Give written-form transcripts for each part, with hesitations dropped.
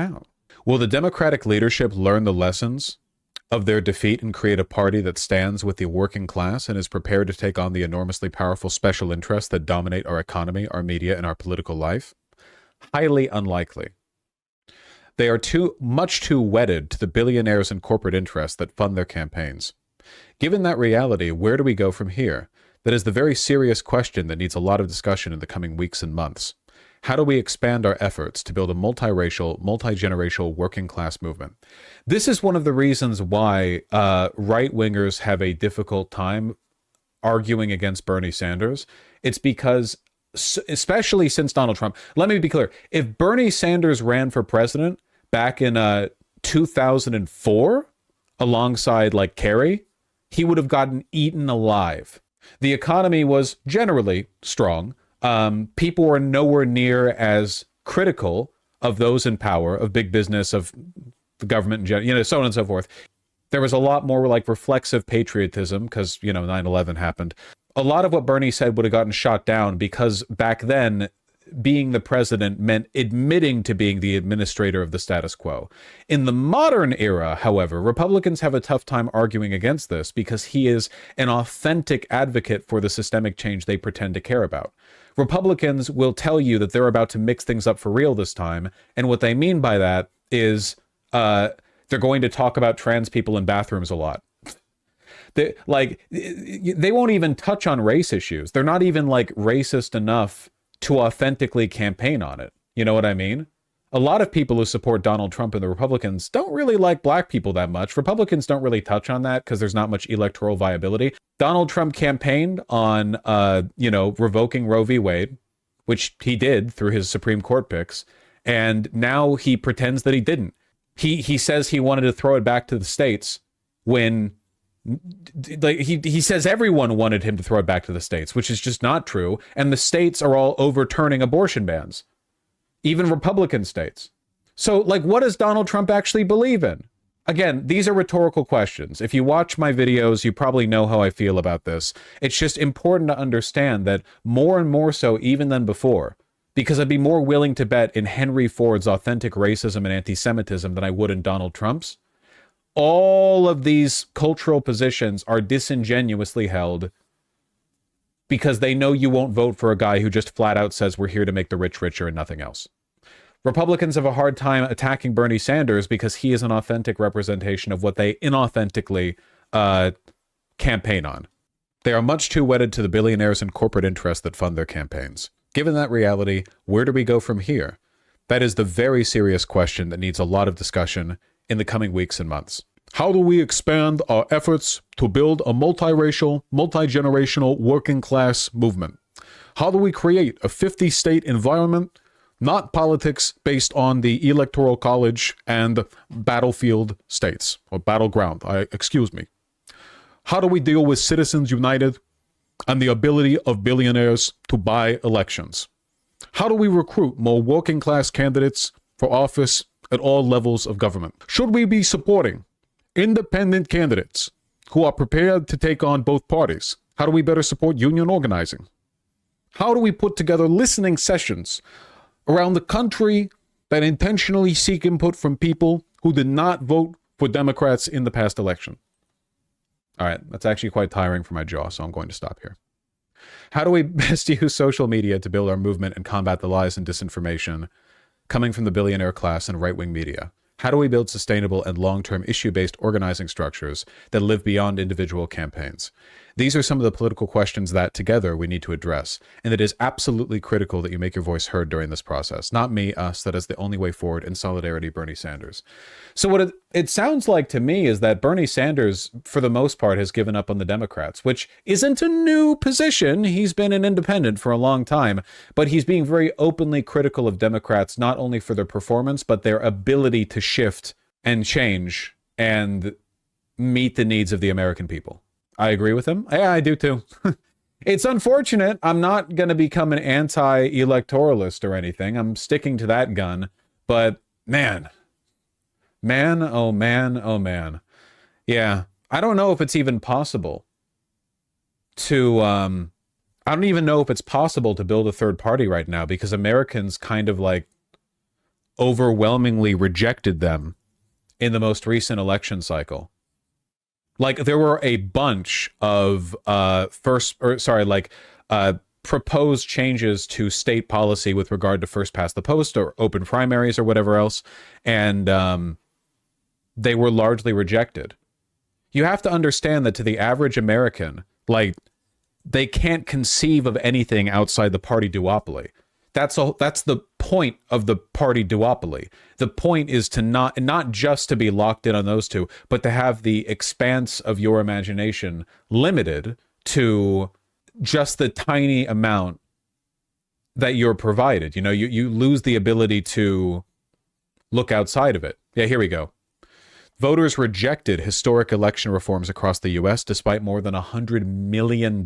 out. Will the Democratic leadership learn the lessons of their defeat and create a party that stands with the working class and is prepared to take on the enormously powerful special interests that dominate our economy, our media, and our political life? Highly unlikely. They are much too wedded to the billionaires and corporate interests that fund their campaigns. Given that reality, where do we go from here? That is the very serious question that needs a lot of discussion in the coming weeks and months. How do we expand our efforts to build a multiracial, multi-generational working class movement? This is one of the reasons why right-wingers have a difficult time arguing against Bernie Sanders. It's because, especially since Donald Trump, let me be clear, if Bernie Sanders ran for president back in 2004, alongside like Kerry, he would have gotten eaten alive. The economy was generally strong. People were nowhere near as critical of those in power, of big business, of the government in general, so on and so forth. There was a lot more like reflexive patriotism because, 9/11 happened. A lot of what Bernie said would have gotten shot down because back then, being the president meant admitting to being the administrator of the status quo. In the modern era, however, Republicans have a tough time arguing against this because he is an authentic advocate for the systemic change they pretend to care about. Republicans will tell you that they're about to mix things up for real this time, and what they mean by that is they're going to talk about trans people in bathrooms a lot. They won't even touch on race issues. They're not even like racist enough to authentically campaign on it. You know what I mean? A lot of people who support Donald Trump and the Republicans don't really like black people that much. Republicans don't really touch on that because there's not much electoral viability. Donald Trump campaigned on, revoking Roe v. Wade, which he did through his Supreme Court picks. And now he pretends that he didn't. He says he wanted to throw it back to the states when he says everyone wanted him to throw it back to the states, which is just not true. And the states are all overturning abortion bans, even Republican states. So, what does Donald Trump actually believe in? Again, these are rhetorical questions. If you watch my videos, you probably know how I feel about this. It's just important to understand that more and more so even than before, because I'd be more willing to bet in Henry Ford's authentic racism and anti-Semitism than I would in Donald Trump's. All of these cultural positions are disingenuously held because they know you won't vote for a guy who just flat out says we're here to make the rich richer and nothing else. Republicans have a hard time attacking Bernie Sanders because he is an authentic representation of what they inauthentically campaign on. They are much too wedded to the billionaires and corporate interests that fund their campaigns. Given that reality, where do we go from here? That is the very serious question that needs a lot of discussion in the coming weeks and months. How do we expand our efforts to build a multiracial, multi-generational working class movement? How do we create a 50-state environment, not politics based on the electoral college and battlefield states, or battleground, excuse me. How do we deal with Citizens United and the ability of billionaires to buy elections? How do we recruit more working class candidates for office at all levels of government? Should we be supporting independent candidates who are prepared to take on both parties? How do we better support union organizing? How do we put together listening sessions around the country that intentionally seek input from people who did not vote for Democrats in the past election? All right, that's actually quite tiring for my jaw, so I'm going to stop here. How do we best use social media to build our movement and combat the lies and disinformation coming from the billionaire class and right-wing media? How do we build sustainable and long-term issue-based organizing structures that live beyond individual campaigns? These are some of the political questions that, together, we need to address, and it is absolutely critical that you make your voice heard during this process. Not me, us, that is the only way forward in solidarity, Bernie Sanders. So what it sounds like to me is that Bernie Sanders, for the most part, has given up on the Democrats, which isn't a new position. He's been an independent for a long time, but he's being very openly critical of Democrats, not only for their performance, but their ability to shift and change and meet the needs of the American people. I agree with him. Yeah, I do too. It's unfortunate. I'm not going to become an anti-electoralist or anything. I'm sticking to that gun. But man, oh man. Yeah, I don't know if it's even possible to, I don't even know if it's possible to build a third party right now because Americans kind of like overwhelmingly rejected them in the most recent election cycle. Like, there were a bunch of proposed changes to state policy with regard to first past the post or open primaries or whatever else, and they were largely rejected. You have to understand that to the average American, like, they can't conceive of anything outside the party duopoly. That's the point of the party duopoly. The point is to not just to be locked in on those two, but to have the expanse of your imagination limited to just the tiny amount that you're provided. You know, you lose the ability to look outside of it. Yeah, here we go. Voters rejected historic election reforms across the U.S. despite more than $100 million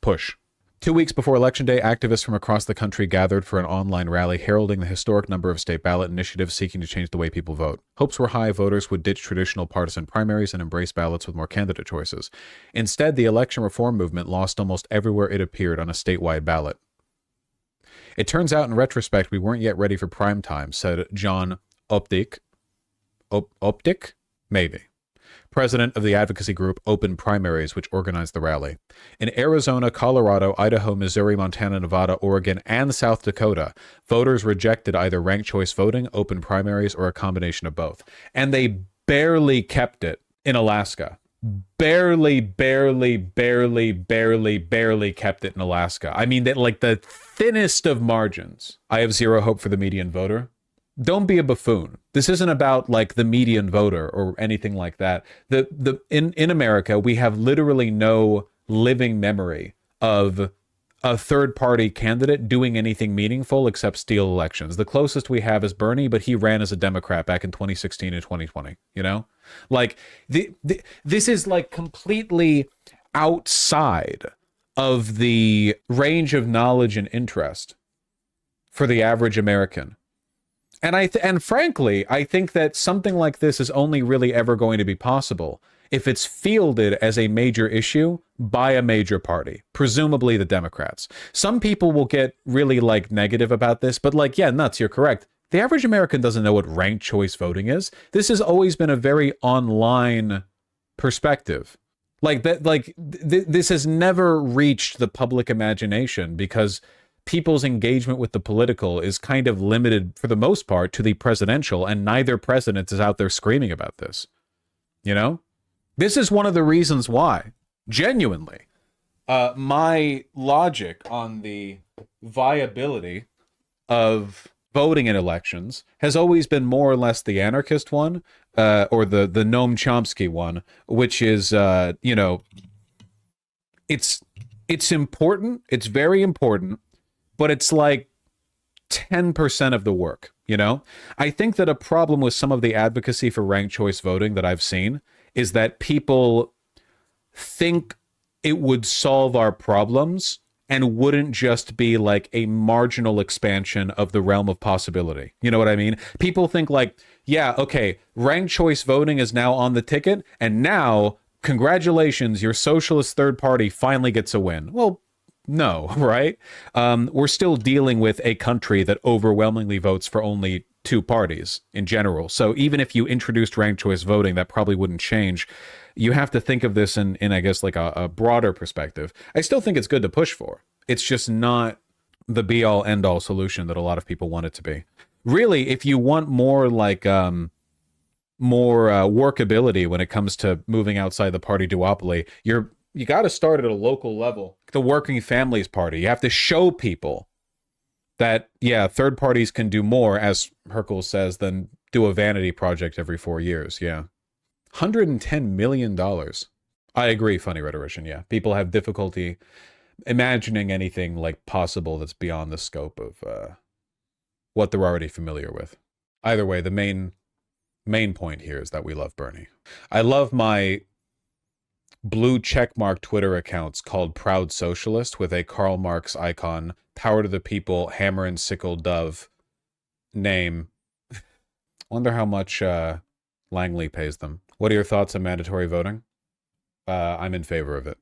push. 2 weeks before Election Day, activists from across the country gathered for an online rally heralding the historic number of state ballot initiatives seeking to change the way people vote. Hopes were high voters would ditch traditional partisan primaries and embrace ballots with more candidate choices. Instead, the election reform movement lost almost everywhere it appeared on a statewide ballot. It turns out, in retrospect, we weren't yet ready for prime time, said John Optic. Optic? Maybe. President of the advocacy group Open Primaries, which organized the rally. In Arizona, Colorado, Idaho, Missouri, Montana, Nevada, Oregon, and South Dakota, voters rejected either ranked choice voting, open primaries, or a combination of both. And they barely kept it in Alaska. Barely kept it in Alaska. I mean, that, like, the thinnest of margins. I have zero hope for the median voter. Don't be a buffoon. This isn't about, like, the median voter or anything like that. In America, we have literally no living memory of a third-party candidate doing anything meaningful except steal elections. The closest we have is Bernie, but he ran as a Democrat back in 2016 and 2020, you know? Like, this is, like, completely outside of the range of knowledge and interest for the average American. And frankly, I think that something like this is only really ever going to be possible if it's fielded as a major issue by a major party, presumably the Democrats. Some people will get really, like, negative about this, but, like, yeah, nuts, you're correct. The average American doesn't know what ranked choice voting is. This has always been a very online perspective. Like, that, like, this has never reached the public imagination because people's engagement with the political is kind of limited, for the most part, to the presidential, and neither president is out there screaming about this. You know? This is one of the reasons why, genuinely, my logic on the viability of voting in elections has always been more or less the anarchist one, or the Noam Chomsky one, which is, you know, it's important, it's very important, but it's like 10% of the work, you know? I think that a problem with some of the advocacy for ranked choice voting that I've seen is that people think it would solve our problems and wouldn't just be like a marginal expansion of the realm of possibility. You know what I mean? People think like, yeah, okay, ranked choice voting is now on the ticket, and now, congratulations, your socialist third party finally gets a win. Well, no, right? We're still dealing with a country that overwhelmingly votes for only two parties in general. So even if you introduced ranked choice voting, that probably wouldn't change. You have to think of this in I guess, like a broader perspective. I still think it's good to push for. It's just not the be-all, end-all solution that a lot of people want it to be. Really, if you want more like more workability when it comes to moving outside the party duopoly, you got to start at a local level. The Working Families Party. You have to show people that, yeah, third parties can do more, as Herkel says, than do a vanity project every 4 years. Yeah. $110 million. I agree, funny rhetorician, yeah. People have difficulty imagining anything like possible that's beyond the scope of what they're already familiar with. Either way, the main point here is that we love Bernie. I love my blue checkmark Twitter accounts called Proud Socialist with a Karl Marx icon, power to the people, hammer and sickle dove name. Wonder how much Langley pays them. What are your thoughts on mandatory voting? I'm in favor of it.